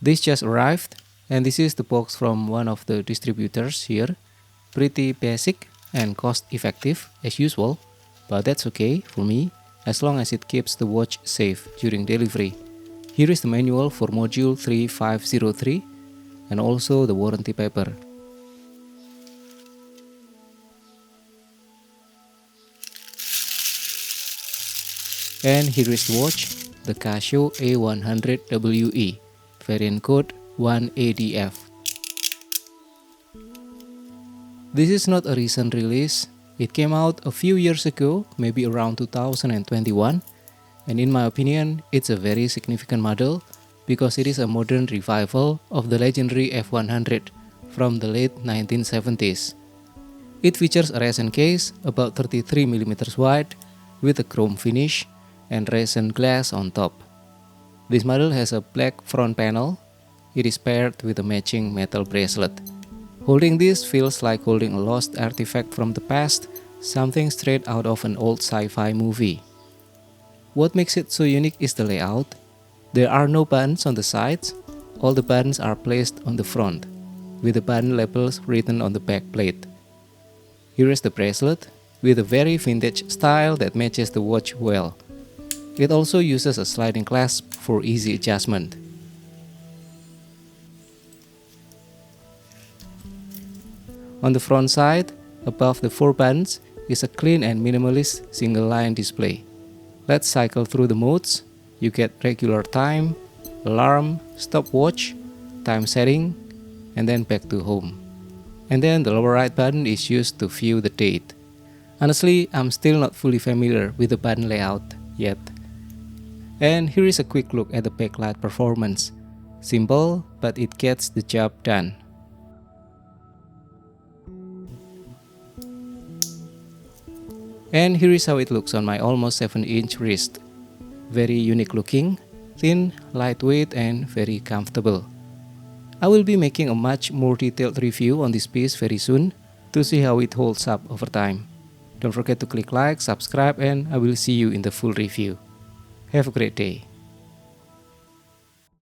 This just arrived, and this is the box from one of the distributors here. Pretty basic and cost effective as usual, but that's okay for me as long as it keeps the watch safe during delivery. Here is the manual for module 3503 and also the warranty paper. And here is the watch, the Casio A100WE, variant code 1ADF. This is not a recent release. It came out a few years ago, maybe around 2021, and in my opinion, it's a very significant model because it is a modern revival of the legendary F100 from the late 1970s. It features a resin case about 33mm wide with a chrome finish and resin glass on top. This model has a black front panel. It is paired with a matching metal bracelet. Holding this feels like holding a lost artifact from the past, something straight out of an old sci-fi movie. What makes it so unique is the layout. There are no buttons on the sides. All the buttons are placed on the front, with the button labels written on the back plate. Here is the bracelet, with a very vintage style that matches the watch well. It also uses a sliding clasp for easy adjustment. On the front side, above the 4 buttons, is a clean and minimalist single-line display. Let's cycle through the modes. You get regular time, alarm, stopwatch, time setting, and then back to home. And then the lower right button is used to view the date. Honestly, I'm still not fully familiar with the button layout yet. And here is a quick look at the backlight performance. Simple, but it gets the job done. And here is how it looks on my almost 7-inch wrist. Very unique looking, thin, lightweight, and very comfortable. I will be making a much more detailed review on this piece very soon to see how it holds up over time. Don't forget to click like, subscribe, and I will see you in the full review. Have a great day.